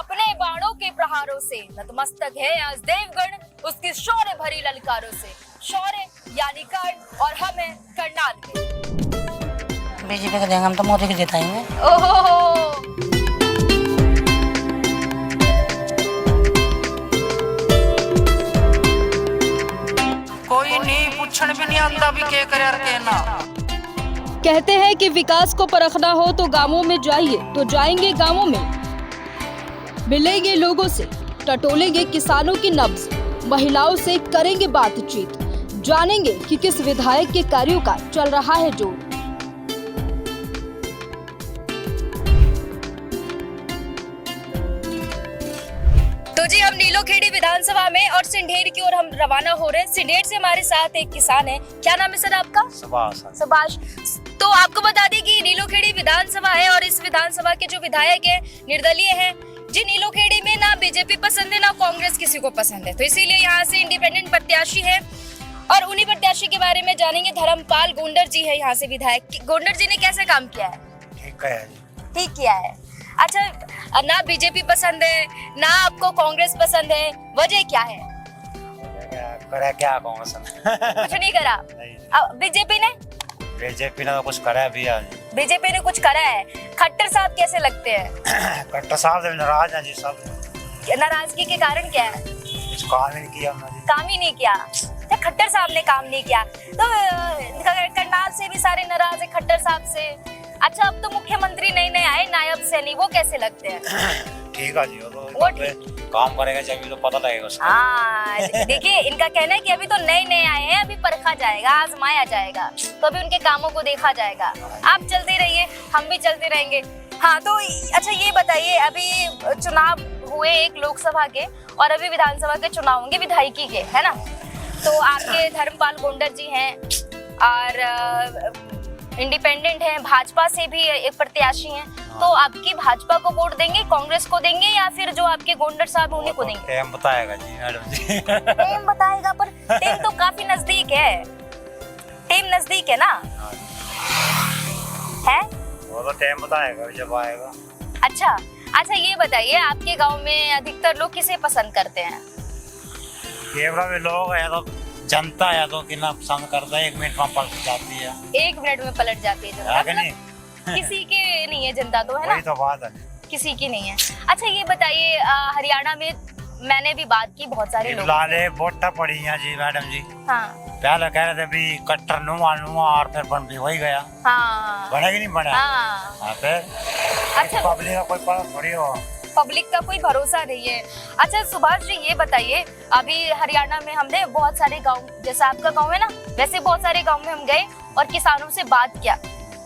अपने बाणों के प्रहारों से नतमस्तक है आज देवगण उसकी शौर्य भरी ललकारों से। शौर्य यानी कर्ण और हम हैं करनाल में। बीजेपी को देंगे हम तो मोदी को जिताएंगे। ओहो कोई नहीं पूछने भी नहीं आता भी क्या करे यार के ना। कहते हैं कि विकास को परखना हो तो गांवों में जाइए, तो जाएंगे गांवों में, मिलेंगे लोगों से, टटोलेंगे किसानों की नब्ज, महिलाओं से करेंगे बातचीत, जानेंगे कि किस विधायक के कार्यों का चल रहा है जोर। तो जी हम नीलोखेड़ी विधानसभा में और सिंढेर की ओर हम रवाना हो रहे हैं। सिंढेर से हमारे साथ एक किसान है। क्या नाम है सर आपका? सुभाष। तो आपको बता दें कि नीलोखेड़ी विधानसभा है और इस विधानसभा के जो विधायक है निर्दलीय हैं। जी नीलोखेड़ी में ना बीजेपी पसंद है ना कांग्रेस किसी को पसंद है, तो इसीलिए यहाँ से इंडिपेंडेंट प्रत्याशी है और उन्हीं प्रत्याशी के बारे में जानेंगे। धर्मपाल गोंडर जी है यहाँ से विधायक। गोंडर जी ने कैसे काम किया है? ठीक किया है। अच्छा ना बीजेपी पसंद है ना आपको कांग्रेस पसंद है, वजह क्या है? क्या कांग्रेस कुछ नहीं करा। बीजेपी ने कुछ करा भी आज। बीजेपी ने कुछ करा है। खट्टर साहब कैसे लगते हैं? खट्टर साहब से नाराज हैं जी सब। नाराजगी के कारण क्या है? कुछ काम ही नहीं किया उन्होंने। काम ही नहीं किया। खट्टर साहब ने काम नहीं किया तो करनाल से भी सारे नाराज है खट्टर साहब से। अच्छा अब तो मुख्यमंत्री नए आए नायब सैनी, वो कैसे लगते हैं? ठीक है जी, वो काम करेगा जब तो पता लगेगा उसको। हाँ देखिए इनका कहना है कि अभी तो नए आए हैं, अभी परखा जाएगा, आजमाया जाएगा, तो अभी उनके कामों को देखा जाएगा। आप चलते रहिए, हम भी चलते रहेंगे। हाँ तो अच्छा ये बताइए, अभी चुनाव हुए एक लोकसभा के और अभी विधानसभा के चुनाव होंगे विधायकी के, है ना? तो आपके धर्मपाल गोंडर जी हैं और इंडिपेंडेंट हैं, भाजपा से भी एक प्रत्याशी हैं। तो आपकी भाजपा को वोट देंगे, कांग्रेस को देंगे या फिर जो आपके गोंडर साहब उन्हीं को देंगे? टाइम बताएगा जी मैडम जी। टाइम बताएगा, पर टाइम तो काफी नजदीक है। टाइम नजदीक है ना? है वो तो टाइम बताएगा जब आएगा। अच्छा ये बताइए आपके गांव में अधिकतर लोग किसे पसंद करते हैं? केवड़ा में लोग है तो जनता है तो कितना पसंद करता है, 1 मिनट में पलट जाती है। 1 मिनट में पलट जाती है जनता, मतलब किसी के नहीं है जनता, तो है ना? वही तो बात है, किसी की नहीं है। अच्छा ये बताइए हरियाणा में मैंने भी बात की बहुत सारे लोग लाले वोटा पड़ी हैं जी मैडम जी। हाँ पहले कह रहे थे भी कट्टर नुआ और फिर बन भी वही गया। हाँ बना कि नहीं बना? हाँ फिर अच्छा पब्लिक का कोई पता थोड़ी हो, पब्लिक का कोई भरोसा नहीं है। अच्छा सुभाष जी ये बताइए, अभी हरियाणा में हमने बहुत सारे गांव, जैसा आपका गांव है ना वैसे बहुत सारे गांव में हम गए और किसानों से बात किया,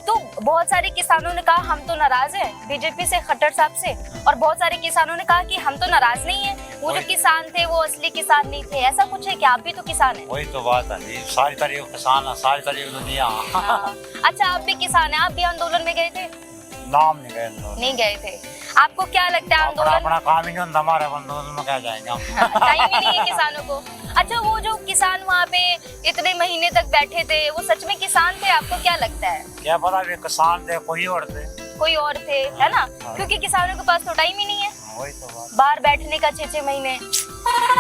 तो बहुत सारे किसानों ने कहा हम तो नाराज हैं बीजेपी से, खट्टर साहब से, और बहुत सारे किसानों ने कहा कि हम तो नाराज नहीं है, वो जो किसान थे वो असली किसान नहीं थे। ऐसा कुछ है कि आप भी तो किसान हैं? वही तो बात है जी, सारी तरह किसान है, सारी तरह दुनिया। अच्छा आप भी किसान हैं, आप भी आंदोलन में गए थे? नाम नहीं गए थे। आपको क्या लगता है आंदोलन? अपना काम ही नहीं होता हमारे, आंदोलन में क्या जाएंगे हम? टाइम ही नहीं है किसानों को। अच्छा वो जो किसान वहाँ पे इतने महीने तक बैठे थे वो सच में किसान थे? आपको क्या लगता है? क्या पता वे किसान थे कोई और थे, है ना? क्योंकि किसानों के पास तो टाइम ही नहीं है वही तो बात, बाहर बैठने का 6 महीने।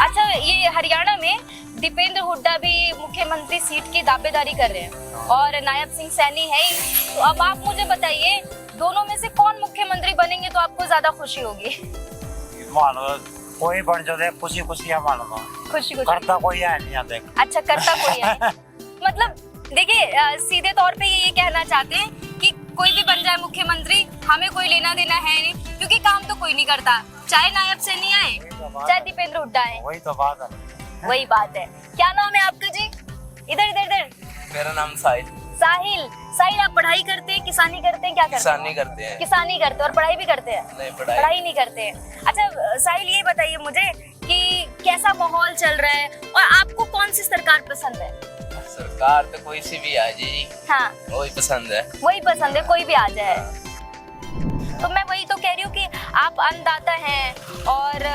अच्छा ये हरियाणा में दीपेंद्र हुड्डा भी मुख्यमंत्री सीट की दावेदारी कर रहे हैं और नायब सिंह सैनी है ही। तो अब आप मुझे बताइए दोनों में से कौन मुख्यमंत्री बनेंगे तो आपको ज्यादा खुशी होगी? मानो कोई बन जाए खुशी मानो, खुशी करता कोई है नहीं आते। अच्छा करता कोई है। मतलब देखिए सीधे तौर पे ये कहना चाहते हैं कि कोई भी बन जाए मुख्यमंत्री, हमें कोई लेना देना है नहीं, क्योंकि काम तो कोई नहीं करता, चाहे नायब सैनी आए चाहे दीपेंद्र हुड्डा आए। वही तो बात है। वही बात है। क्या नाम है आपका जी? इधर। मेरा नाम साहिल आप पढ़ाई करते हैं, किसानी करते हैं, क्या करते हैं? किसानी करते हैं और पढ़ाई भी करते हैं? नहीं, पढ़ाई नहीं करते हैं। अच्छा साहिल ये बताइए मुझे कि कैसा माहौल चल रहा है और आपको कौन सी सरकार पसंद है? सरकार तो कोई सी भी आ जी, हाँ वही पसंद है, कोई भी आ जाए। तो मैं वही तो कह रही हूँ कि आप अन्नदाता हैं और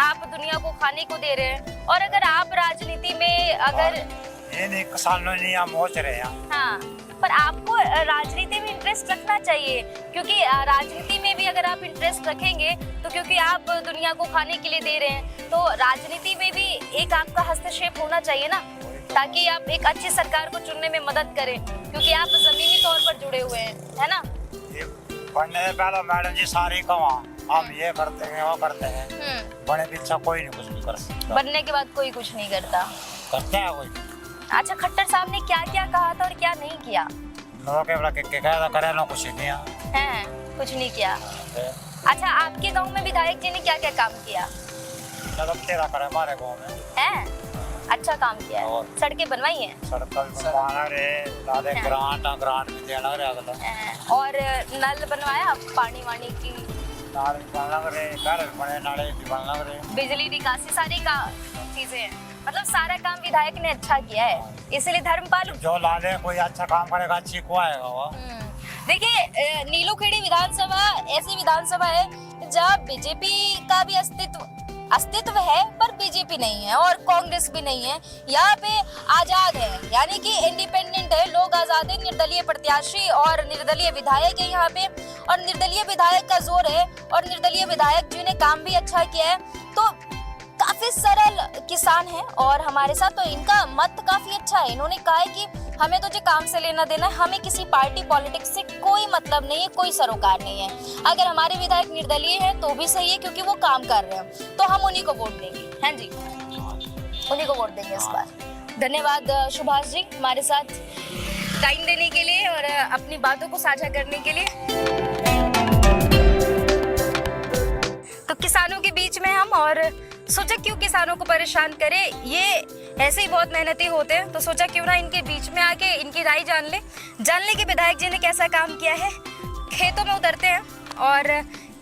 आप दुनिया को खाने को दे रहे हैं, और अगर आप राजनीति में अगर ये नहीं किसानों ने यहाँ पहुँच रहे हैं, हाँ पर आपको राजनीति में इंटरेस्ट रखना चाहिए, क्योंकि राजनीति में भी अगर आप इंटरेस्ट रखेंगे तो क्योंकि आप दुनिया को खाने के लिए दे रहे हैं, तो राजनीति में भी एक आपका हस्तक्षेप होना चाहिए ना, ताकि आप एक अच्छी सरकार को चुनने में मदद करें, क्योंकि आप जमीनी तौर पर जुड़े हुए हैं, है ना। पढ़ने से पहले मैडम जी सारी कमा हम ये करते हैं वो करते हैं, बड़े पीछे कोई नहीं कुछ नहीं कर सकता। बनने के बाद कोई कुछ नहीं करता, करते हैं कोई। अच्छा, खट्टर साहब ने क्या क्या कहा था और क्या नहीं किया? करे ना कुछ नहीं है, कुछ नहीं किया। अच्छा, आपके गांव में विधायक जी ने क्या क्या काम किया? तेरा करे हमारे गाँव में है, अच्छा काम किया है। सड़कें बनवाई हैं? सड़क बनवाना रे, दादे ग्रांट भी देना रे अगला। और नल बनवाया, पानी वानी की नाले बनना रे, घर बने नाले भी बनना रे, बिजली निकासी, सारी का चीजें हैं। मतलब सारा काम विधायक ने अच्छा किया है, इसलिए धर्मपाल जो लाले कोई अच्छा काम करेगा अच्छी को आएगा वो। देखिए, नीलोखेड़ी विधानसभा ऐसी विधानसभा है जहाँ बीजेपी का भी अस्तित्व है, पर बीजेपी नहीं है और कांग्रेस भी नहीं है। यहाँ पे आजाद है, यानी कि इंडिपेंडेंट है, लोग आजाद है, निर्दलीय प्रत्याशी और निर्दलीय विधायक है यहाँ पे, और निर्दलीय विधायक का जोर है, और निर्दलीय विधायक जी ने काम भी अच्छा किया है। तो काफी सरल किसान है और हमारे साथ, तो इनका मत काफी अच्छा है। इन्होंने कहा है कि हमें तो जो काम से लेना देना है, हमें किसी पार्टी पॉलिटिक्स से कोई मतलब नहीं है, कोई सरोकार नहीं है। अगर हमारे विधायक निर्दलीय हैं तो भी सही है, क्योंकि वो काम कर रहे हैं, तो हम उन्हीं को वोट देंगे। हाँ जी, उन्हीं को वोट देंगे इस बार। धन्यवाद सुभाष जी, हमारे साथ टाइम देने के लिए और अपनी बातों को साझा करने के लिए। तो किसानों के बीच में हम, और सोचा क्यों किसानों को परेशान करें, ये ऐसे ही बहुत मेहनती होते हैं, तो सोचा क्यों ना इनके बीच में आके इनकी राय जान ले कि विधायक जी ने कैसा काम किया है। खेतों में उतरते हैं और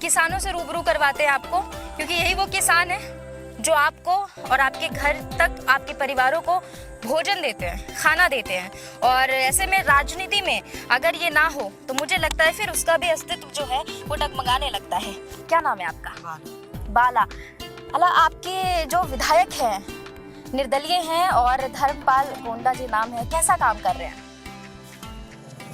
किसानों से रूबरू करवाते हैं आपको, क्योंकि यही वो किसान है जो आपको और आपके घर तक, आपके परिवारों को भोजन देते हैं, खाना देते हैं। और ऐसे में राजनीति में अगर ये ना हो तो मुझे लगता है फिर उसका भी अस्तित्व जो है वो डगमगाने लगता है। क्या नाम है आपका? बाला। अला, आपके जो विधायक हैं निर्दलीय हैं और धर्मपाल गोंडा जी नाम है, कैसा काम कर रहे हैं?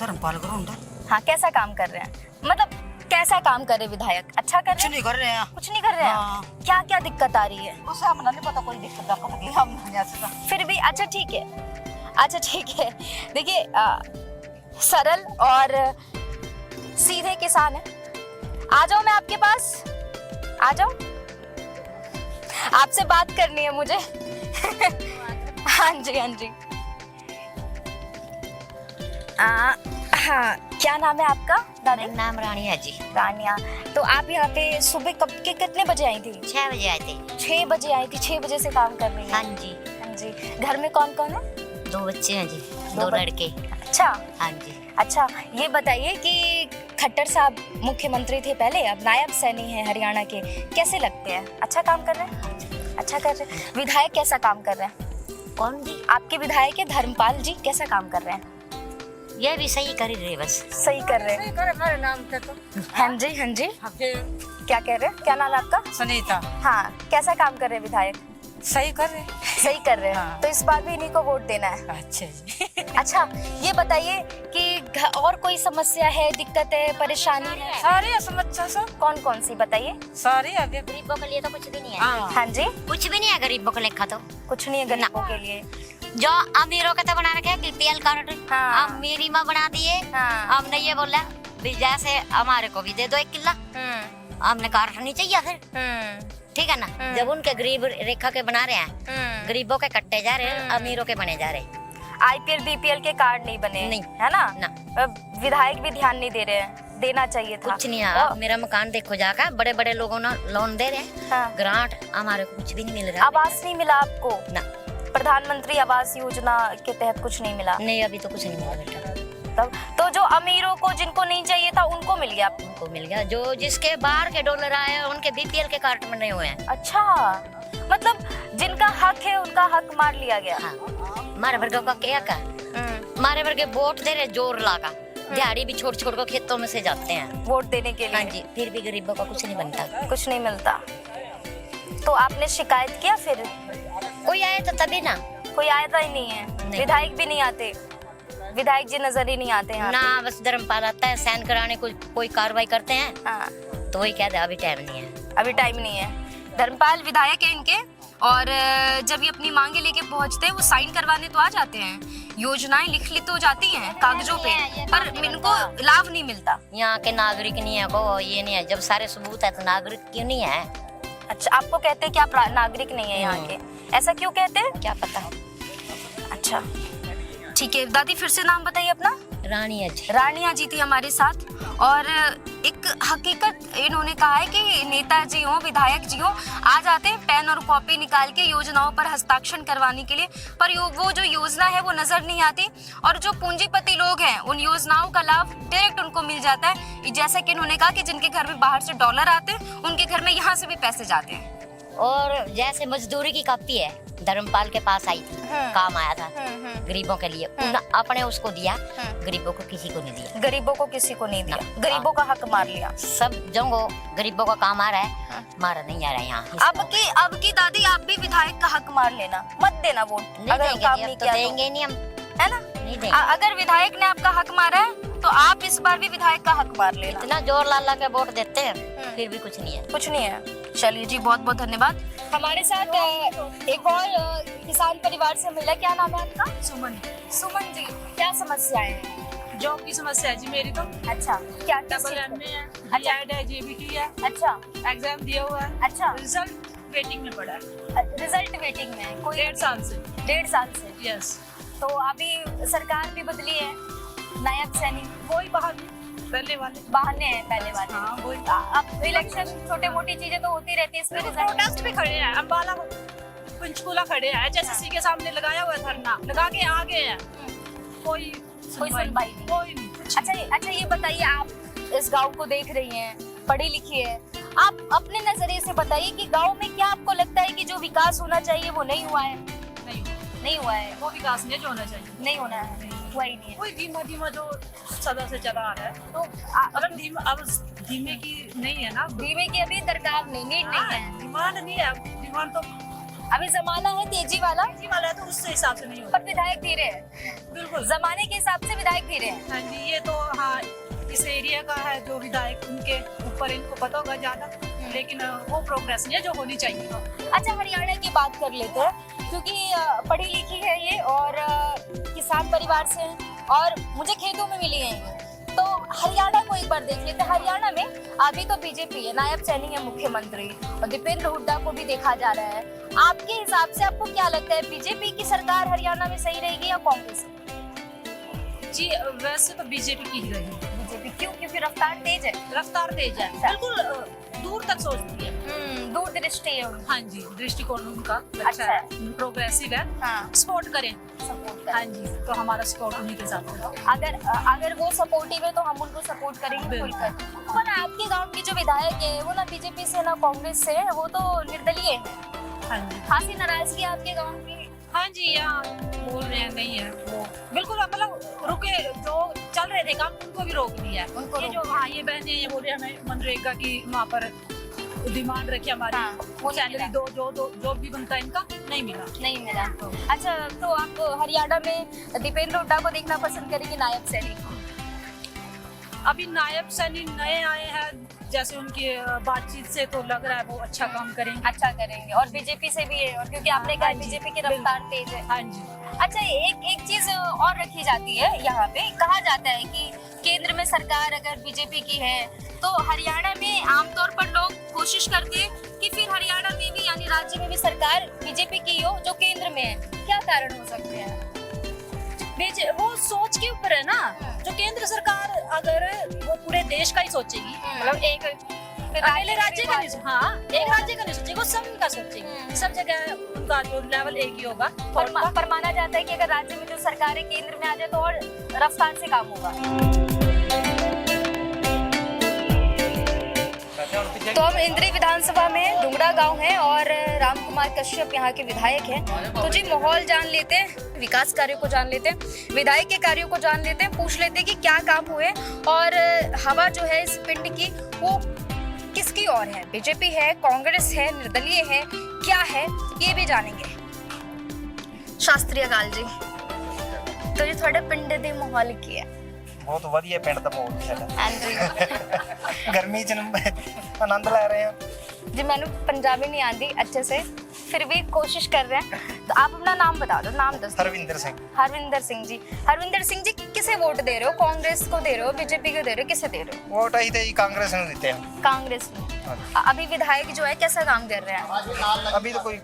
धर्मपाल गोंडा, हाँ, कैसा काम कर रहे हैं? मतलब कैसा काम कर रहे विधायक? अच्छा कर रहे हैं? कुछ नहीं कर रहे हैं। कुछ नहीं कर रहे हैं? क्या क्या दिक्कत आ रही है? उसे हमने नहीं पता, कोई दिक्कत नहीं, हम फिर भी अच्छा ठीक है, अच्छा ठीक है। देखिए, सरल और सीधे किसान है। आ जाओ, मैं आपके पास आ जाओ, आपसे बात करनी है मुझे। हाँ जी, हाँ जी। हाँ, क्या नाम है आपका? मेरा नाम रानिया जी। रानिया, तो आप यहाँ पे सुबह कब के कितने बजे आई थी? 6 बजे आए थे। 6 बजे आई थी, 6 बजे से काम कर रही है? हाँ जी। हाँ जी। घर में कौन कौन है? 2 बच्चे हैं जी, 2 लड़के। अच्छा। हाँ जी। अच्छा, ये बताइए कि खट्टर साहब मुख्यमंत्री थे पहले, अब नायब सैनी हैं हरियाणा के, कैसे लगते हैं? अच्छा काम कर रहे हैं? अच्छा कर रहे हैं। विधायक कैसा काम कर रहे हैं? कौन जी? आपके विधायक है धर्मपाल जी, कैसा काम कर रहे हैं? ये भी सही कर रहे, बस सही कर रहे हैं। हमारे नाम पे तो हाँ जी, हाँ जी। क्या कह रहे हैं? क्या नाम है आपका? सुनीता। हाँ, कैसा काम कर रहे हैं विधायक? सही कर रहे, सही कर रहे हैं। हाँ। तो इस बार भी इन्हीं को वोट देना है। अच्छा जी। अच्छा, ये बताइए कि और कोई समस्या है, दिक्कत है, परेशानी है? सारी समस्या सब। कौन कौन सी बताइए? सारी अभी गरीबों के लिए तो कुछ भी नहीं है। हाँ जी, कुछ भी नहीं है गरीबों को लेखा तो। कुछ नहीं है गरीबों के लिए। जो अमीरों का तो बना रखे है BPL कार्ड, हाँ। मेरी माँ बना दिए। हाँ। हमने ये बोला भी जैसे हमारे को भी दे दो 1 किला, हमने कार्ड नहीं चाहिए फिर, ठीक है ना। जब उनके गरीब रेखा के बना रहे हैं, गरीबों के कट्टे जा रहे हैं, अमीरों के बने जा रहे हैं। IPL BPL के कार्ड नहीं बने, नहीं, है ना? ना। विधायक भी ध्यान नहीं दे रहे हैं, देना चाहिए था। कुछ नहीं है। आप मेरा मकान देखो जाकर, बड़े बड़े लोगों ने लोन दे रहे हैं। हाँ। ग्रांट हमारे को कुछ भी नहीं मिल रहा। आवास नहीं मिला आपको? ना। प्रधानमंत्री आवास योजना के तहत कुछ नहीं मिला? नहीं, अभी तो कुछ नहीं मिला बेटा। तब तो जो अमीरों को, जिनको नहीं चाहिए था, उनको मिल गया? उनको मिल गया। जो जिसके बाहर के डॉलर आए उनके BPL के कार्ड बने हुए हैं। अच्छा, मतलब जिनका हक है उनका हक मार लिया गया। हाँ। हमारे वर्गों का क्या का, हमारे वर्ग वोट दे रहे जोर लागा, दिहाड़ी भी छोड़ छोड़ कर खेतों में से जाते हैं वोट देने के लिए। हाँ जी, फिर भी गरीबों का कुछ नहीं बनता, कुछ नहीं मिलता। तो आपने शिकायत किया फिर? कोई आए तो तभी ना। कोई आया ही नहीं है, विधायक भी नहीं आते। विधायक जी नजर ही नहीं आते हैं ना बस धर्मपाल आता है साइन कराने को, कोई कार्रवाई करते हैं हाँ, तो वही कहते हैं अभी टाइम नहीं है। अभी टाइम नहीं है। धर्मपाल विधायक है इनके, और जब ये अपनी मांगे लेके पहुंचते हैं वो साइन करवाने तो आ जाते हैं, योजनाएं लिख तो जाती हैं कागजों पे, पर इनको लाभ नहीं मिलता। यहाँ के नागरिक नहीं है को, ये नहीं है, जब सारे सबूत है तो नागरिक क्यों नहीं है? अच्छा, आपको कहते हैं कि आप नागरिक नहीं है यहाँ के, ऐसा क्यों कहते हैं? क्या पता। अच्छा ठीक है, दादी फिर से नाम बताइए अपना। रानिया जी थी हमारे साथ, और एक हकीकत इन्होंने कहा है कि नेताजी हो, विधायक जी हो, आ जाते हैं पेन और कॉपी निकाल के योजनाओं पर हस्ताक्षर करवाने के लिए, पर वो जो योजना है वो नजर नहीं आती, और जो पूंजीपति लोग हैं उन योजनाओं का लाभ डायरेक्ट उनको मिल जाता है। जैसा कि इन्होंने कहा कि जिनके घर में बाहर से डॉलर आते हैं उनके घर में यहाँ से भी पैसे जाते हैं। और जैसे मजदूरी की कॉपी है, धर्मपाल के पास आई थी, काम आया था गरीबों के लिए, अपने उसको दिया, गरीबों को किसी को नहीं दिया। गरीबों को किसी को नहीं दिया, गरीबों का हक मार लिया। सब जंगो गरीबों का काम आ रहा है, मारा नहीं आ रहा है यहाँ। अब की दादी आप भी विधायक का हक मार लेना, मत देना वोट अगर काम नहीं किया, देंगे नहीं हम, है ना? नहीं देंगे। अगर विधायक ने आपका हक मारा है तो आप इस बार भी विधायक का हक मार लेना। इतना जोर ला के वोट देते हैं फिर भी कुछ नहीं है, कुछ नहीं है। चलिए जी, बहुत बहुत धन्यवाद। हमारे साथ एक और किसान परिवार से मिला, क्या नाम है आपका? सुमन। सुमन जी, क्या समस्याएं हैं? जॉब की समस्या है जी मेरी तो। अच्छा, क्या डबल एमए है, बीएड है, जेबीटी है। अच्छा, एग्जाम दिया हुआ है। अच्छा, रिजल्ट वेटिंग में पड़ा है। रिजल्ट वेटिंग में है कोई? 1.5 साल से। 1.5 साल से, यस। तो अभी सरकार भी बदली है, नायब सैनिक वही बहाने पहले वाले हैं, पहले वाले। हाँ वही। अब इलेक्शन छोटे मोटी चीजें तो होती रहती है, इसमें प्रोटेस्ट भी खड़े हैं, अम्बाला पंचकूला खड़े हैं, HSSC के सामने लगाया हुआ है धरना, लगा के आ गए हैं, कोई सुनवाई नहीं, कोई नहीं। अच्छा ये बताइए, आप इस गांव को देख रही हैं, पढ़ी लिखी है, आप अपने नजरिए से बताइए कि गांव में क्या आपको लगता है कि जो विकास होना चाहिए वो नहीं हुआ है? नहीं हुआ है, वो विकास नहीं जो होना चाहिए, नहीं होना है, हुआ ही नहीं है। कोई धीमा जो सदा से चला आ रहा है, तो अगर धीमे की नहीं है ना, धीमे की अभी दरकार नहीं, नीड नहीं है, डिमांड नहीं है, डिमांड तो अभी जमाना है तेजी वाला है, तो उससे हिसाब से नहीं होता। पर विधायक धीरे है, बिल्कुल जमाने के हिसाब से विधायक धीरे है। हाँ जी, ये तो हाँ इस एरिया का है जो विधायक, उनके ऊपर इनको पता होगा ज्यादा, लेकिन वो प्रोग्रेस नहीं है जो होनी चाहिए। अच्छा, हरियाणा की बात कर लेते हैं, क्योंकि पढ़ी लिखी है ये और किसान परिवार से है और मुझे खेतों में मिली है ये, तो हरियाणा को एक बार देख लेते हैं। हरियाणा में अभी तो बीजेपी है, नायब सैनी है मुख्यमंत्री, और दीपेंद्र हुड्डा को भी देखा जा रहा है। आपके हिसाब से आपको क्या लगता है, बीजेपी की सरकार हरियाणा में सही रहेगी या कांग्रेस? जी वैसे तो बीजेपी की ही रहेगी। बीजेपी क्यों? क्योंकि रफ्तार तेज है, बिल्कुल दूर तक सोचती है, दूरदृष्टि है उनकी। हाँ जी, दृष्टिकोण उनका अच्छा है, प्रोग्रेसिव है। हाँ, सपोर्ट करें। हाँ जी, तो हमारा सपोर्ट उन्हीं के साथ होगा। अगर वो सपोर्टिव है तो हम उनको सपोर्ट करेंगे खुलकर। पर आपके गांव के जो विधायक है वो ना बीजेपी से ना कांग्रेस से है, वो तो निर्दलीय है। हाँ जी, खासी नाराजगी आपके गांव की? हाँ जी, यहाँ बोल रहे हैं नहीं है वो, बिल्कुल मतलब रुके, जो चल रहे थे काम उनको भी रोक दिया है। उनको ये जो हाँ ये बहनें ये बोल रहे हैं हमें मनरेगा की वहाँ पर डिमांड रखी हमारी, वो सैलरी जो भी बनता है इनका नहीं मिला। अच्छा, तो आप हरियाणा में दीपेंद्र हुड्डा को देखना पसंद करेंगे नायब सैनी? अभी नायब सैनी नए आए हैं, जैसे उनकी बातचीत से तो लग रहा है वो अच्छा काम करेंगे, और बीजेपी से भी है, और क्योंकि आपने कहा बीजेपी की रफ्तार तेज है। हाँ जी। अच्छा, एक चीज और रखी जाती है, यहाँ पे कहा जाता है कि केंद्र में सरकार अगर बीजेपी की है तो हरियाणा में आमतौर पर लोग कोशिश करते हैं कि फिर हरियाणा में भी यानी राज्य में भी सरकार बीजेपी की हो जो केंद्र में है। क्या कारण हो सकते हैं? वो सोच के ऊपर है ना, जो केंद्र सरकार अगर वो पूरे देश का ही सोचेगी, मतलब एक अकेले राज्य का नहीं, हाँ एक राज्य का नहीं सोचेगी, वो सब का सोचेगी, सब जगह उनका जो लेवल एक ही होगा। पर माना जाता है कि अगर राज्य में जो सरकार है केंद्र में आ जाए तो और रफ्तार से काम होगा। तो हम इंद्री विधानसभा में डुंगरा गांव है और राम कुमार कश्यप यहाँ के विधायक हैं। तो जी माहौल जान लेते हैं, विकास कार्यों को जान लेते हैं, विधायक के कार्यों को जान लेते हैं, पूछ लेते हैं कि क्या काम हुए और हवा जो है इस पिंड की वो किसकी ओर है, बीजेपी है, कांग्रेस है, निर्दलीय है, क्या है, ये भी जानेंगे। शास्त्रीय काल जी, तो ये थोड़े पिंड दी माहौल की है ਬਹੁਤ ਵਧੀਆ ਪਿੰਡ ਦਾ ਮਾਹੌਲ ਸਾਡਾ हाँ जी ਗਰਮੀ ਚ ਆਨੰਦ ਲੈ ਰਹੇ ਹਾਂ जी मैंने पंजाबी नहीं आती अच्छे से फिर भी कोशिश कर रहे हैं तो आप अपना नाम बता दो नाम दो ਹਰਵਿੰਦਰ ਸਿੰਘ हरविंदर सिंह जी किसे वोट दे रहे हो कांग्रेस को दे रहे हो बीजेपी को दे रहे हो किसे दे रहे हो ਵੋਟ ਅਸੀਂ ਤੇ ਜੀ ਕਾਂਗਰਸ ਨੂੰ ਦਿੱਤੇ ਆ कांग्रेस में अभी विधायक जो है कैसा काम कर रहे हैं ਅਭੀ ਤਾਂ ਕੋਈ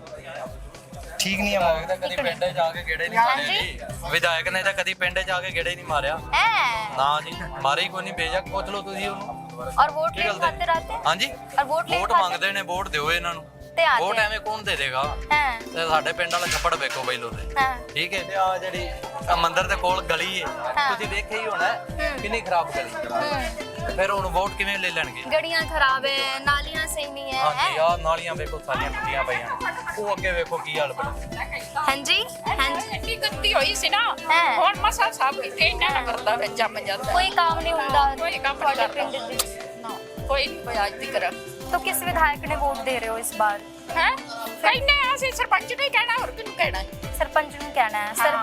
ਠੀਕ ਨਹੀਂ ਆ ਤਾਂ ਕਦੀ ਪਿੰਡੇ ਜਾ ਕੇ ਗੇੜੇ ਨਹੀਂ ਮਾਰੇ ਜੀ ਵਿਧਾਇਕ ਨੇ ਤਾਂ ਕਦੀ ਪਿੰਡੇ ਜਾ ਕੇ ਗੇੜੇ ਨਹੀਂ ਮਾਰਿਆ हैं? ਨਾ ਜੀ ਮਾਰੇ ਹੀ ਕੋਈ ਨਹੀਂ ਬੇਜਕ ਪੁੱਛ ਲਓ ਤੁਸੀਂ ਉਹਨੂੰ और वोट ਕੀ लेने ਗੱਲ ਦੇ? खाते रहते हैं ਹਾਂਜੀ और वोट लेने ਵੋਟ खाते ਮੰਗਦੇ ਨੇ ਵੋਟ ਦਿਓ ਇਹਨਾਂ ਨੂੰ ते आते ਵੋਟ हैं। ਐਵੇਂ ਕੌਣ ਦੇ ਦੇਗਾ हैं ਤੇ ਸਾਡੇ ਪਿੰਡ ਵਾਲਾ ਛੱਪੜ ਵੇਖੋ ਬਈ ਲੋਦੇ हैं ਠੀਕ ਹੈ ਤੇ ਆ ਜਿਹੜੀ ਆਹ ਮੰਦਿਰ ਦੇ ਕੋਲ ਗਲੀ ਹੈ ਤੁਸੀਂ ਦੇਖਿਆ ਹੀ ਹੋਣਾ ਹੈ, ਕਿੰਨੀ ਖਰਾਬ ਗਲੀ ਤੇ ਫਿਰ ਉਹਨੂੰ ਵੋਟ ਕਿਵੇਂ ਲੈ ਲੈਣਗੇ गड़ियां खराब है नालियां सही नहीं है ਹਾਂਜੀ ਆ ਨਾਲੀਆਂ ਵੇਖੋ ਸਾਰੀਆਂ ਟੁੱਟੀਆਂ ਪਈਆਂ ਉਹ ਅੱਗੇ ਵੇਖੋ ਕੀ ਹਾਲ ਬਣਿਆ हाँ जी हाँ जी ਇੰਨੀ ਗੰਦੀ ਹੋਈ ਸੀ ਨਾ हैं ਹੁਣ ਮਸਾ ਸਾਫ ਕੀਤੇ ਇਹਨਾਂ ਨਾ ਕਰਦਾ ਵਿੱਚ ਜੰਮ ਜਾਂਦਾ कोई काम नहीं होता कोई काम नहीं थोड़े करता। पिंड दी। ਨਾ ਕੋਈ ਨਹੀਂ ਕੋਈ ਅੱਜ ਦੀ ਕਰਾ तो किस विधायक ने वोट दे रहे हो इस बार ਹੈ ਕਹਿੰਨੇ ਅਸੀਂ ਸਰਪੰਚ ਨੂੰ ਹੀ ਕਹਿਣਾ ਹੋਰ ਕਿਹਨੂੰ ਕਹਿਣਾ ਹੈ? सरपंच ने कहना है सर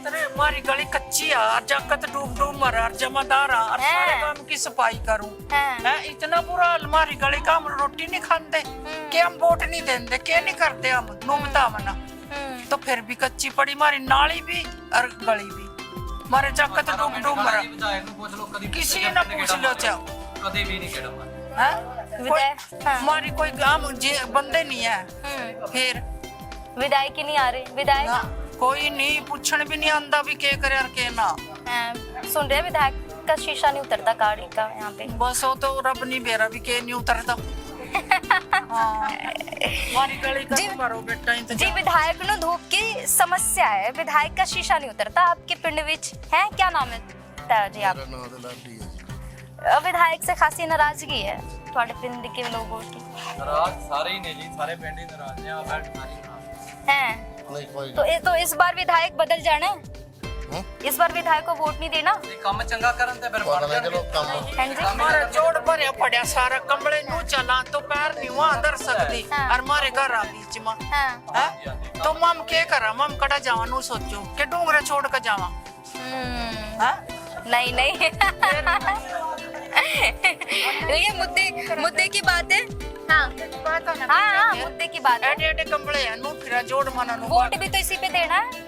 अरे हमारी गली कच्ची है और जगत डूब मर और जमादार है और सारे काम की सफाई करूं हैं है इतना बुरा हाल हमारी गली का हम रोटी नहीं खाते कि हम वोट नहीं देते क्या नहीं करते हम नु बतावना तो फिर भी कच्ची पड़ी हमारी नाली भी और गली भी हमारे जगत डूब मर ਵਿਧਾਇਕ ਨੂੰ ਪੁੱਛ ਲਓ ਕਦੀ किसी ने पूछ लो चाहो ਕਦੀ ਵੀ ਨਹੀਂ ਕਿਹੜਾ है विधायक हाँ। हमारी कोई काम बंदे नहीं है फिर विधायक ही नहीं आ रहे विधायक ना, कोई नहीं पूछण भी नहीं आंदा भी के करे और के ना सुन रहे हैं, विधायक का शीशा नहीं उतरता गाड़ी का यहाँ पे बस वो तो रब नहीं बेरा भी के नहीं उतरता हाँ हमारी गली का जी- मारो बेटा जी इंतजार विधायक ਨੂੰ धूप की समस्या है विधायक का शीशा नहीं उतरता आपके पिंड विच है क्या नाम है तारा जी आप विधायक से खासी नाराजगी है थोड़े पिंड के लोगों की ਨਾਰਾਜ਼ ਸਾਰੇ ਹੀ ਨੇ ਜੀ ਸਾਰੇ ਪਿੰਡ ਹੀ ਨਾਰਾਜ਼ ਨੇ ਆ ਬੈਠ ਸਾਰੀ हैं तो इस बार विधायक बदल जाना है इस बार विधायक को वोट नहीं देना ਇਹ ਕੰਮ ਚੰਗਾ ਕਰਨ ਤੇ ਫਿਰ ਬਣ ਜਾਣਗੇ हैं जी हमारा जोड़ भरया पड़ा सारा कमरे नु चला तो पैर नहीं वहां अंदर सकती हाँ। और हमारे घर आ बीच में हाँ हैं? तो मम के करा मम कड़ा जावा नु सोचो के डूंगरे छोड़ के जावा हैं? नहीं नहीं ये मुद्दे की बात है हाँ हाँ मुद्दे की बात है एडे एडे कमरे हैं नु फिर जोड़ मना नु वोट भी तो इसी पे देना है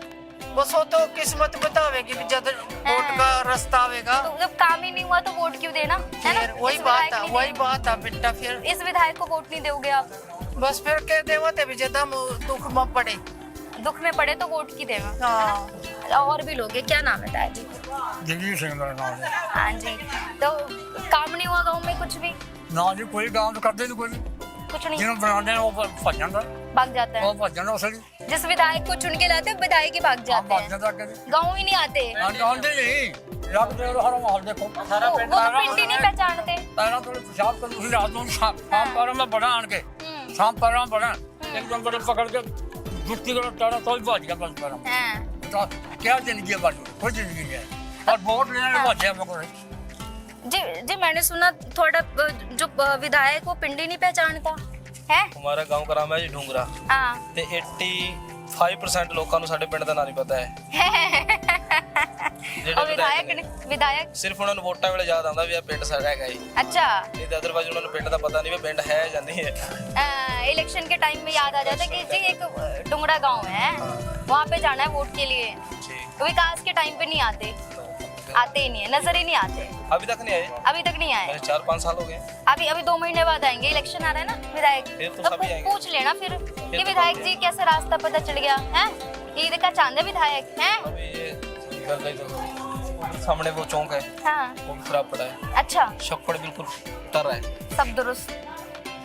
बस वो तो किस्मत बतावेगी भी जब वोट का रास्ता आवेगा तो जब काम ही नहीं हुआ तो वोट क्यों देना है ना फिर वही इस बात विधायक है नहीं वही देंगे। बात है बेटा फिर इस विधायक को वोट नहीं दोगे आप बस फिर के देवते भी ज्यादा दुख में पड़े दुख में पड़े तो वोट की देना हाँ और भी लोग हैं क्या नाम है ताया जी जगजीत सिंह का नाम है हाँ जी तो काम नहीं हुआ गांव में कुछ भी ना जी कोई काम तो करते नहीं कोई कुछ नहीं जिन्होंने बनाते हैं वो भज जाता भाग जाता वो है भज जाता असली जिस विधायक को चुन के लाते हैं विधायक ही भाग जाते भज हैं जाता कभी गाँव ही नहीं आते आते नहीं रब दे हर माहौल देखो वो तो पिंड ही नहीं पहचानते पहला तो पेशाब कर दूसरी रात में शाम पर में बड़ा आन के शाम पर में बड़ा एकदम बड़े पकड़ के जुत्ती को तारा तो भज गया बस पर हैं तो क्या जिंदगी है बाजू कोई जिंदगी नहीं है और वोट लेने भज गया मगर जी जी मैंने सुना थोड़ा जो विधायक वो पिंड ही नहीं पहचानता है हमारा गांव का नाम है जी ढूंगरा हाँ ਤੇ 85% ਲੋਕਾਂ ਨੂੰ ਸਾਡੇ ਪਿੰਡ ਦਾ ਨਾਂ ਨਹੀਂ ਪਤਾ ਹੈ और विधायक ने विधायक ਸਿਰਫ ਉਹਨਾਂ ਨੂੰ ਵੋਟਾਂ ਵੇਲੇ ਯਾਦ ਆਉਂਦਾ ਵੀ ਇਹ ਪਿੰਡ ਸਾਡਾ ਹੈਗਾ ਜੀ अच्छा ਨਹੀਂ ਤਾਂ ਅਦਰਵਾਈਜ਼ ਉਹਨਾਂ ਨੂੰ ਪਿੰਡ ਦਾ ਪਤਾ ਨਹੀਂ ਵੀ ਪਿੰਡ ਹੈ ਜਾਂ ਨਹੀਂ ਹੈ इलेक्शन के टाइम में याद आ जाता है कि जी एक डुंगरा गांव है वहाँ पे जाना है वोट के लिए विकास के टाइम पे नहीं आते ही नहीं है नजर ही नहीं आते अभी तक नहीं आए अभी तक नहीं आए मेरे 4-5 साल हो गए अभी 2 महीने बाद आएंगे इलेक्शन आ रहा है ना विधायक फिर तो तो सभी आएंगे। पूछ लेना फिर कि विधायक जी कैसे रास्ता पता चल गया है ईद का चांद है विधायक है अभी ये कर गई तो सामने वो चौक है हाँ वो भी खराब पड़ा है अच्छा छप्पड़ बिल्कुल तर है सब दुरुस्त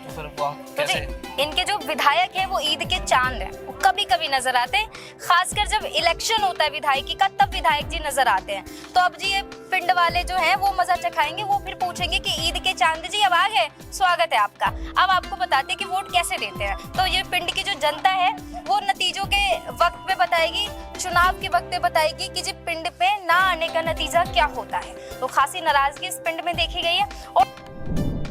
तो फिर वहाँ तो कैसे जी, इनके जो विधायक है वो ईद के चांद है वो कभी कभी नजर आते हैं खासकर जब इलेक्शन होता है विधायकी का तब विधायक जी नजर आते हैं तो अब जी ये पिंड वाले जो हैं वो मजा चखाएंगे वो फिर पूछेंगे कि ईद के चांद जी अब आ गए स्वागत है आपका अब आपको बताते हैं कि वोट कैसे देते हैं तो ये पिंड की जो जनता है वो नतीजों के वक्त पे बताएगी चुनाव के वक्त पे बताएगी कि जी पिंड पे ना आने का नतीजा क्या होता है तो खासी नाराजगी इस पिंड में देखी गई है और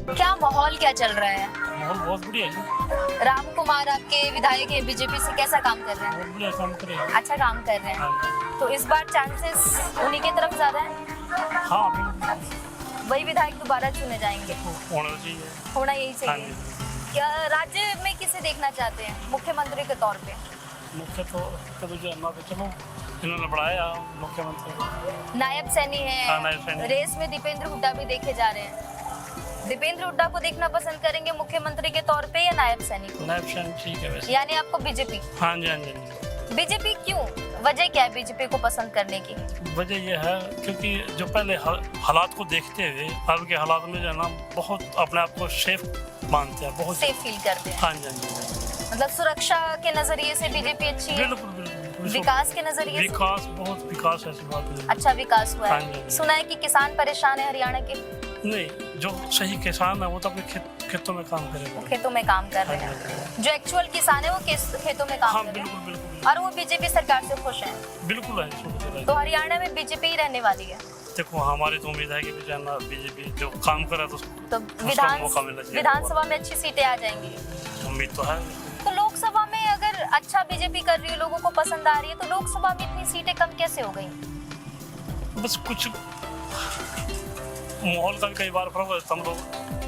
क्या माहौल क्या चल रहा है? माहौल बहुत बढ़िया है, राम कुमार आपके विधायक हैं बीजेपी से, कैसा काम कर रहे हैं? बहुत बढ़िया काम कर रहे हैं। अच्छा काम कर रहे हैं, तो इस बार चांसेस उन्हीं की तरफ ज्यादा है? हाँ, वही विधायक दोबारा चुने जाएंगे? होना चाहिए, होना यही चाहिए। क्या राज्य में किसे देखना चाहते हैं मुख्यमंत्री के तौर पे? मुख्य तो जो अन्ना तो चलो इन्होंने बढ़ाया मुख्यमंत्री को। नायब सैनी हाँ, नायब है, सैनी। रेस में दीपेंद्र हुड्डा भी देखे जा रहे हैं। दीपेंद्र हुड्डा को देखना पसंद करेंगे मुख्यमंत्री के तौर पे या नायब सैनी को? नायब सैनी ठीक है वैसे। यानी आपको बीजेपी? हाँ जी, हाँ जी, हाँ जी। बीजेपी क्यों, वजह क्या है बीजेपी को पसंद करने की? वजह यह है क्योंकि जो पहले हालात को देखते हुए अब के हालात में जो है ना बहुत अपने आप को सेफ मानते हैं, बहुत सेफ फील करते हैं। हाँ जी, हाँ जी। मतलब सुरक्षा के नजरिए से बीजेपी अच्छी है? बिल्कुल बिल्कुल। विकास के नजरिए से? विकास, बहुत विकास, ऐसी बात नहीं। अच्छा विकास हुआ हाँ है। जी। सुना है कि किसान परेशान है हरियाणा के? नहीं, जो सही किसान है वो तो अपने खेतों में काम करेगा। वो खेतों में काम कर रहे हैं, जो एक्चुअल किसान है वो खेतों में काम हाँ, कर रहे बिल्कुल हैं, बिल्कुल और वो बीजेपी सरकार से खुश हैं। बिल्कुल है। तो हरियाणा में बीजेपी ही रहने वाली है? देखो हमारी तो उम्मीद है कि जाना बीजेपी जो काम कर रहा है तो विधानसभा में अच्छी सीटें आ जाएंगी, उम्मीद तो है। तो लोकसभा में अगर अच्छा बीजेपी कर रही है, लोगों को पसंद आ रही है, तो लोकसभा में इतनी सीटें कम कैसे हो गई? बस कुछ माहौल का भी कई बार फर्क होता है। हम लोग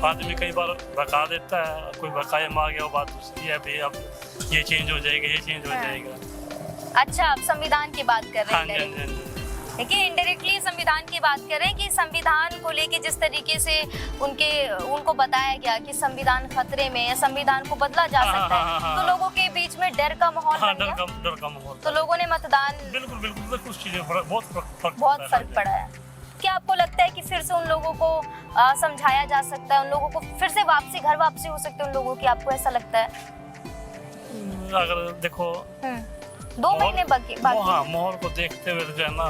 आदमी कई बार भगा देता है, कोई भकाए मार गया, वो बात दूसरी है, भाई अब ये चेंज हो जाएगा, ये चेंज हो जाएगा। अच्छा, आप संविधान की बात कर रहे हाँ हैं? जी, हाँ जी। देखिए इनडायरेक्टली संविधान की बात करें कि संविधान को लेके जिस तरीके से उनको बताया गया कि संविधान खतरे में है, संविधान को बदला जा सकता है, तो लोगों के बीच में डर का माहौल बन गया। डर का माहौल, तो लोगों ने मतदान, बिल्कुल बिल्कुल, कुछ चीजें बहुत फर्क पड़ा है। क्या आपको लगता है कि फिर से उन लोगों को समझाया जा सकता है, उन लोगों को फिर से घर वापसी हो सकती है उन लोगों की? आपको ऐसा लगता है? अगर देखो 2 महीने बाकी। हाँ, माहौल को देखते हुए जो है ना,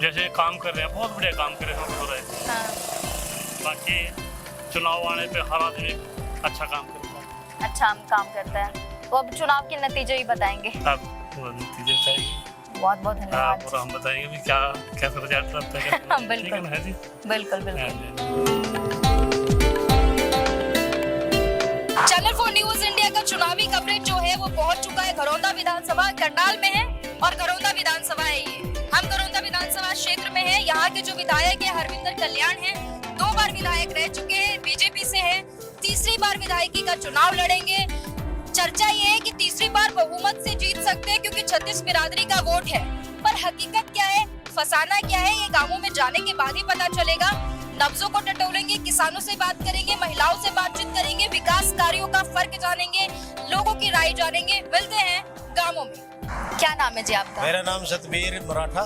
जैसे काम कर रहे हैं, बहुत बढ़िया काम कर रहे हैं। बाकी चुनाव आने पे हर आदमी अच्छा काम करता है। अच्छा काम करता है, तो अब चुनाव के नतीजे ही बताएंगे? अब नतीजे बताएंगे। बहुत बहुत धन्यवाद। पूरा हम बताएंगे भी क्या रिजल्ट रहता है। बिल्कुल है जी, बिल्कुल चैनल 4 न्यूज इंडिया का चुनावी कवरेज जो है वो पहुंच चुका है घरौंदा विधानसभा, करनाल में है, और घरौंदा विधानसभा है ये। हम घरौंदा विधानसभा क्षेत्र में है। यहाँ के जो विधायक है हरविंदर कल्याण है, 2 बार विधायक रह चुके हैं, बीजेपी से है, तीसरी बार विधायकी का चुनाव लड़ेंगे। चर्चा ये है कि तीसरी बार बहुमत से जीत सकते हैं क्योंकि 36 बिरादरी का वोट है, पर हकीकत क्या है, फसाना क्या है, ये गांवों में जाने के बाद ही पता चलेगा। नब्जों को टटोलेंगे, किसानों से बात करेंगे, महिलाओं से बातचीत करेंगे, विकास कार्यों का फर्क जानेंगे, लोगों की राय जानेंगे। मिलते हैं गांवों में। क्या नाम है जी आपका? मेरा नाम सतबीर मराठा,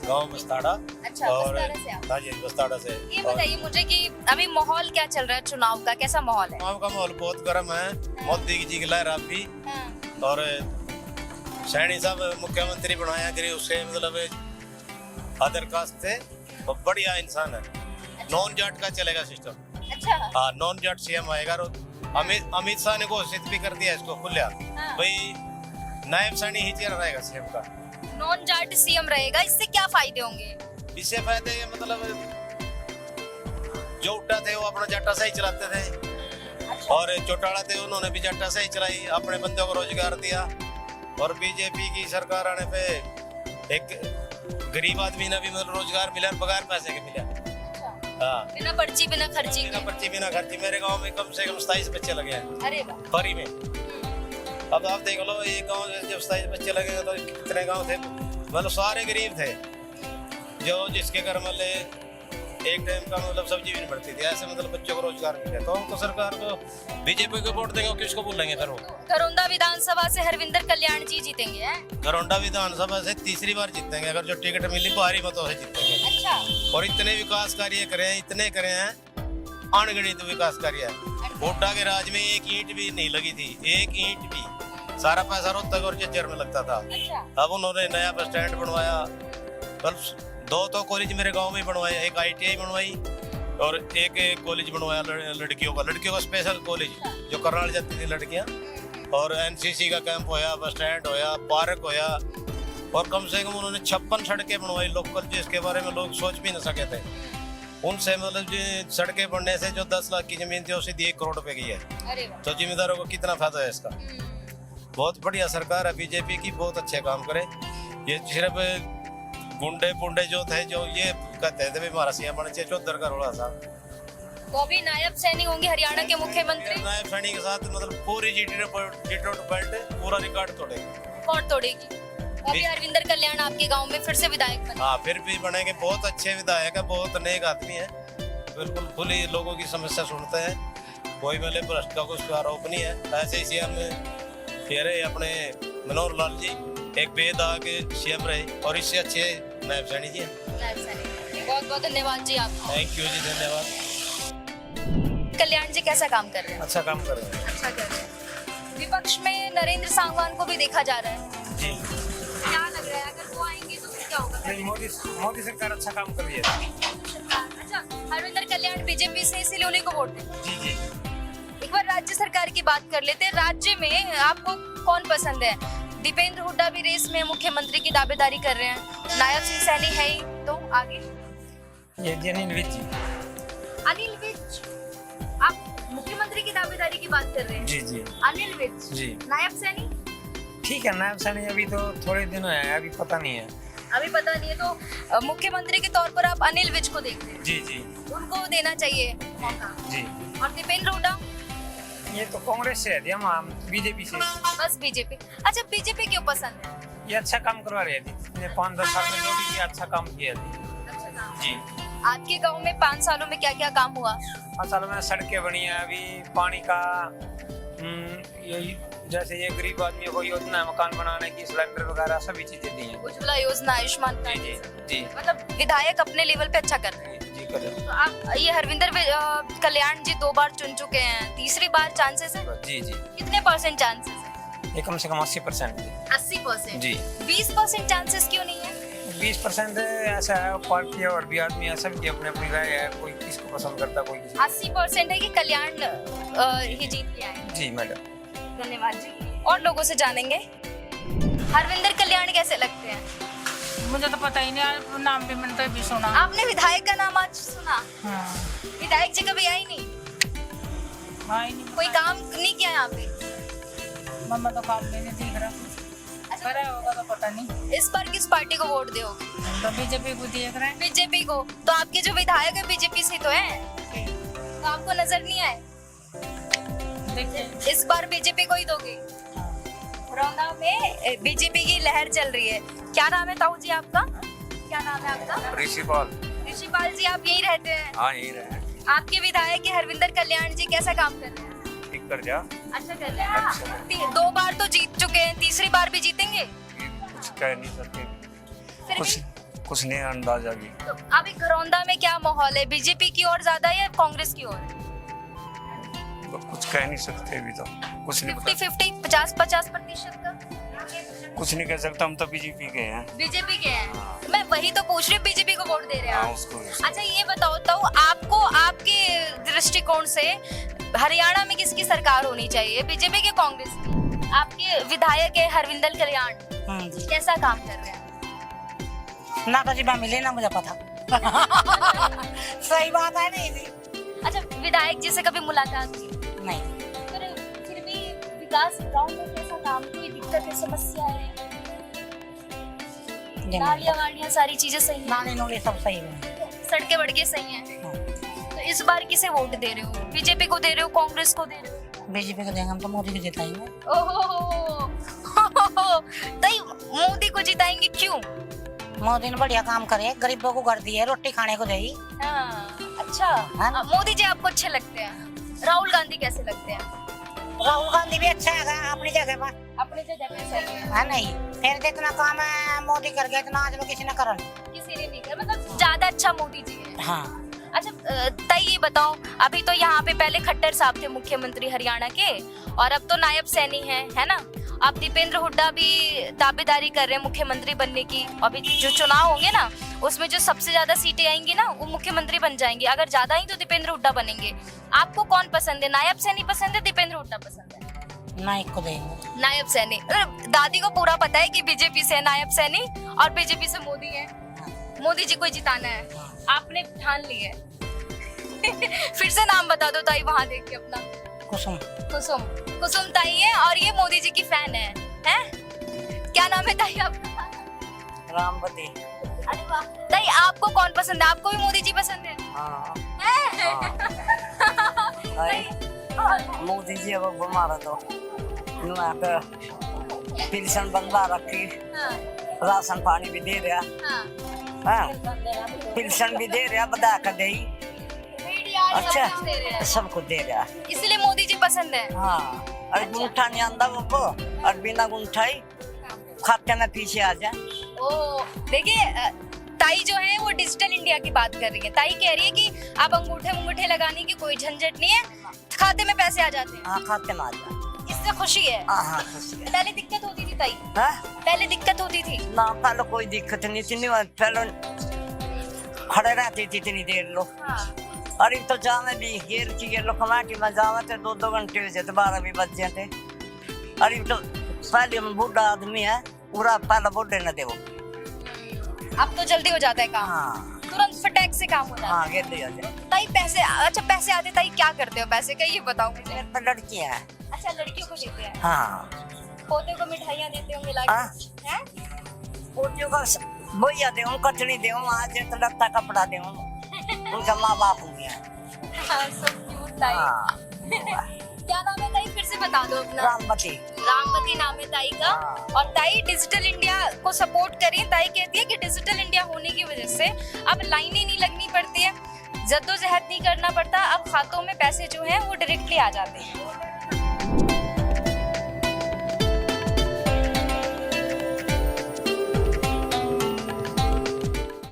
गांव बस्ताड़ा। अच्छा, बस्ताड़ा से आप? हाँ जी, बस्ताड़ा से। ये बताइए मुझे कि अभी माहौल क्या चल रहा है चुनाव का, कैसा माहौल है? चुनाव का माहौल बहुत गर्म है। मोदी जी की लहर भी, और सैनी साहब मुख्यमंत्री बनाया गए, उससे मतलब अदर कास्ट थे, वो बढ़िया इंसान है। नॉन जाट का चलेगा सिस्टम। अच्छा। हाँ, नॉन जाट सीएम आएगा। अमित शाह ने घोषित भी कर दिया इसको खुला, भाई नायब सैनी ही चेहरा रहेगा सीएम का। नॉन जाट सीएम रहेगा, इससे क्या फायदे होंगे? इससे फायदे मतलब जो उठा थे वो अपना जट्टा से ही चलाते थे, और चौटाला थे उन्होंने भी जट्टा से ही चलाई, अपने बंदों को रोजगार दिया। और बीजेपी की सरकार आने पे एक गरीब आदमी ने भी मतलब रोजगार मिला, बगैर पैसे के मिला। हाँ, बिना पर्ची बिना खर्ची बिना खर्ची। मेरे गांव में कम से कम 27 बच्चे लगे हैं। अरे वाह। परी में। अब आप देख लो, ये गांव जब 27 बच्चे लगे तो कितने गांव थे, मतलब सारे गरीब थे, जो जिसके घर मतलब एक टाइम का मतलब सब्जी भी नहीं बढ़ती थी, ऐसे मतलब बच्चों को रोजगार मिले। तो हम तो सरकार को बीजेपी को वोट देंगे, किसको बोलेंगे फिर? वो घरौंदा विधानसभा से हरविंदर कल्याण जी जीतेंगे? घरौंदा विधानसभा से तीसरी बार जीतेंगे, अगर जो टिकट मिली भारी मतों से जीतेंगे। अच्छा। और इतने विकास कार्य करे हैं, इतने करे हैं, अनगिनत विकास कार्य है। कोटा के राज में एक ईंट भी नहीं लगी थी, एक ईंट भी। सारा पैसा रोहतक और झज्जर में लगता था। अब उन्होंने नया बस स्टैंड बनवाया, बस 2 तो कॉलेज मेरे गांव में बनवाया, एक ITI बनवाई और एक कॉलेज बनवाया लड़कियों का स्पेशल कॉलेज, जो करनाल जाती थी लड़कियां। और NCC का कैंप होया, बस स्टैंड होया, पार्क होया, और कम से कम उन्होंने 56 सड़कें बनवाई लोकल, जिसके बारे में लोग सोच भी न सके थे। उनसे मतलब जो सड़कें बनने से जो 10 लाख की जमीन थी वो सीधी 1 करोड़ पे गई है। अरे वाह। तो जिम्मेदारों को कितना फायदा है इसका। बहुत बढ़िया सरकार है बीजेपी की, बहुत अच्छे काम करे। ये सिर्फ गुंडे पुंडे जो थे जो ये कहते थे हमारा सीएम बन चाहिए, चौधर का रोड़ा था। वो अभी नायब सैनी होंगे हरियाणा के मुख्यमंत्री। नायब सैनी के साथ मतलब पूरी जीटी बेल्ट पूरा रिकॉर्ड तोड़ेगी। कौन तोड़ेगी? अभी हरविंदर कल्याण आपके गांव में फिर से विधायक बने। हाँ, फिर भी बनेंगे। बहुत अच्छे विधायक है, बहुत नेक आदमी है, बिल्कुल खुली लोगों की समस्या सुनते हैं। कोई मेले भ्रष्ट का कुछ आरोप नहीं है। ऐसे ही सीएम कह रहे अपने मनोहर लाल जी एक बेदा के सीएम रहे और इससे अच्छे नायब सैनी जी हैं। बहुत बहुत धन्यवाद जी आपका। थैंक यू जी, धन्यवाद। कल्याण जी कैसा काम कर रहे हैं? अच्छा काम कर रहे हैं। अच्छा कर रहे हैं। विपक्ष में नरेंद्र सांगवान को भी देखा जा रहा है जी। क्या लग रहा है अगर वो आएंगे तो फिर क्या होगा? नहीं, मोदी सरकार अच्छा काम कर रही है। अच्छा, हरविंदर कल्याण बीजेपी से इसीलिए उन्हीं को वोट दें। जी जी। एक बार राज्य सरकार की बात कर लेते हैं। राज्य में आपको कौन पसंद है? दीपेंद्र हुड्डा भी रेस में मुख्यमंत्री की दावेदारी कर रहे हैं। नायब सिंह सैनी है ही, तो आगे ये अनिल विज जी। अनिल विज, आप मुख्यमंत्री की दावेदारी की बात कर रहे हैं? जी जी अनिल विज जी। नायब सैनी ठीक है, नायब सैनी अभी तो थोड़े दिन है, अभी पता नहीं है। अभी पता नहीं है, तो मुख्यमंत्री के तौर पर आप अनिल विज को देखते हैं? जी जी उनको देना चाहिए मौका। जी। और दीपेंद्र हुड्डा? ये तो कांग्रेस से है, हम बीजेपी से। बस बीजेपी। अच्छा, बीजेपी क्यों पसंद है? ये अच्छा काम करवा रहे थे 5-10 साल में, जो भी अच्छा काम किया अच्छा काम। जी। आपके गांव में 5 सालों में क्या क्या काम हुआ? 5 सालों में सड़कें बनी है, अभी पानी का यही जैसे ये गरीब आदमी को योजना है मकान बनाने की, सिलेंडर वगैरह सभी चीजें दी हैं। उज्ज्वला योजना, आयुष्मान जी जी जी। मतलब विधायक अपने लेवल पे अच्छा कर रहे हैं। जी कर रहे हैं। तो आप ये हरविंदर कल्याण जी 2 बार चुन चुके हैं, तीसरी बार चांसेस है? जी जी। कितने % चांसेस है? ये कम से कम 80%। 80%? जी। 20% चांसेस क्यों नहीं है? 20% ऐसा है, पार्टी और भी आदमी है, सबकी अपनी अपनी राय है, कोई किसको पसंद करता, कोई किसी। 80% है कि कल्याण ही जीत के आए। जी मैडम। धन्यवाद जी। और लोगों से जानेंगे हरविंदर कल्याण कैसे लगते हैं? मुझे तो पता ही नहीं, नाम भी मैंने तो भी सुना। आपने विधायक का नाम आज सुना? हाँ। विधायक जी कभी आई नहीं? कोई काम नहीं किया यहाँ पे? मम्मा तो काम भी नहीं दिख रहा, करे होगा तो पता नहीं। इस बार किस पार्टी को वोट दोगे? तो बीजेपी को देख रहे हैं। बीजेपी को। तो आपके जो विधायक है बीजेपी से तो है, तो आपको नजर नहीं आए? देखिए इस बार बीजेपी को ही दोगे? रौंदा में बीजेपी की लहर चल रही है। क्या नाम है ताऊ जी आपका? क्या नाम है आपका? ऋषिपाल। ऋषिपाल जी, आप यही रहते हैं? हाँ यही रहे। आपके विधायक हरविंदर कल्याण जी कैसा काम कर रहे हैं? ठीक कर जा। अच्छा कर रहे हैं। 2 बार तो जीत चुके हैं, तीसरी बार भी जीतेंगे? कुछ कह नहीं सकते, फिर भी कुछ नहीं अंदाजा भी। तो अभी घरौंदा में क्या माहौल है? बीजेपी की ओर ज्यादा है या कांग्रेस की ओर? तो कुछ कह नहीं सकते अभी, तो कुछ नहीं 50-50, 50-50% का? कुछ नहीं कह सकता, हम तो बीजेपी के हैं। बीजेपी के हैं? मैं वही तो पूछ रही हूँ, बीजेपी को वोट दे रहे हैं हाँ, आप। उसको। अच्छा ये बताओ तो आपको, आपके दृष्टिकोण से हरियाणा में किसकी सरकार होनी चाहिए, बीजेपी के कांग्रेस की? आपके विधायक है हरविंदर कल्याण, कैसा काम कर रहे हैं? ना तो जी मिले ना मुझे पता। सही बात है नहीं। अच्छा, विधायक जी से कभी मुलाकात की? नहीं। फिर भी विकास गांव में कैसा काम, कोई दिक्कत है, समस्या है? नालियां वालियां सारी चीजें सही हैं? नाले नोले सब सही है, सड़कें वड़कें सही हैं? तो इस बार किसे वोट दे रहे हो? बीजेपी को दे रहे हो, कांग्रेस को दे रहे हो? बीजेपी को देंगे हम तो, मोदी को जिताएंगे। ओहो तो मोदी को जिताएंगे, क्यों? मोदी ने बढ़िया काम करे, गरीबों को घर दिए, रोटी खाने को दी। अच्छा, मोदी जी आपको अच्छे लगते हैं? राहुल गांधी कैसे लगते हैं? राहुल गांधी भी अच्छा है अपनी जगह पर। अपनी जगह पे सही है? है नहीं, फिर जितना काम है मोदी कर गया इतना आज लोग किसी ने करा नहीं। किसी ने नहीं किया, मतलब ज्यादा अच्छा मोदी जी है। हाँ। अच्छा तय ये बताओ, अभी तो यहाँ पे पहले खट्टर साहब थे मुख्यमंत्री हरियाणा के, और अब तो नायब सैनी है ना? अब दीपेंद्र हुड्डा भी दावेदारी कर रहे हैं मुख्यमंत्री बनने की। अभी जो चुनाव होंगे ना, उसमें जो सबसे ज्यादा सीटें आएंगी ना, वो मुख्यमंत्री बन जाएंगे। अगर ज्यादा ही तो दीपेंद्र हुड्डा बनेंगे। आपको कौन पसंद है, नायब सैनी पसंद है, दीपेंद्र हुड्डा पसंद है? नायक को देंगे। नायब सैनी। दादी को पूरा पता है कि बीजेपी से नायब सैनी और बीजेपी से मोदी है। मोदी जी को जिताना है, आपने ठान ली है। फिर से नाम बता दो ताई, वहाँ देख के अपना। कुसुम। कुसुम। कुसुम ताई है और ये मोदी जी की फैन है, हैं? क्या नाम है ताई आपका? रामवती। अरे वाह। ताई आपको कौन पसंद है? आपको भी मोदी जी पसंद है? मोदी जी अब बीमार तो पेंशन बंदा रखी, राशन पानी भी दे रहा, पेंशन भी दे रहा, बता कर दे। अच्छा, सब कुछ दे रहा, इसलिए मोदी जी पसंद है। हाँ, अरे गुंठा नहीं आंदा वो, और बिना गुंठा ही खाते में पीछे आ जाए। ओ, देखिए ताई जो है वो डिजिटल इंडिया की बात कर रही है। ताई कह रही है कि अब अंगूठे लगाने की कोई झंझट नहीं है, खाते में पैसे आ जाते हैं। हाँ, खाते में आ जाए, इससे खुशी है। हाँ, खुशी है। पहले दिक्कत होती थी ताई? पहले दिक्कत होती थी? ना, पहले कोई दिक्कत नहीं थी, पहले खड़े रहती थी इतनी देर लोग। अरे तो जाने भी गेर की लोग कमाटी में जावे थे, 2-2 घंटे हो जाते, 12 भी बज जाते। अरे तो पहले हम बूढ़ा आदमी है, पूरा पहले बूढ़े न देवो। अब तो जल्दी हो जाता है काम। हाँ, तुरंत फटाक से काम हो जाता है। हाँ, जल्दी हो जाए। ताई पैसे, अच्छा पैसे आते ताई क्या करते हो पैसे का, ये बताओ मुझे। मेरे पे लड़कियां हैं। अच्छा, लड़कियों को देते हैं। हाँ, पोते को मिठाइयाँ देते होंगे लाके, हैं? पोतियों का बोया दे, कचड़ी दे, आज तो लगता कपड़ा दे, उनका माँ बाप होंगे। हाँ, so cute ताई। हाँ। क्या नाम है ताई, फिर से बता दो अपना। रामवती। रामवती नाम है ताई का। और ताई डिजिटल इंडिया को सपोर्ट करिए। ताई कहती है कि डिजिटल इंडिया होने की वजह से अब लाइनें नहीं लगनी पड़ती है, जद्दोजहद नहीं करना पड़ता, अब खातों में पैसे जो हैं वो डायरेक्टली आ जाते हैं।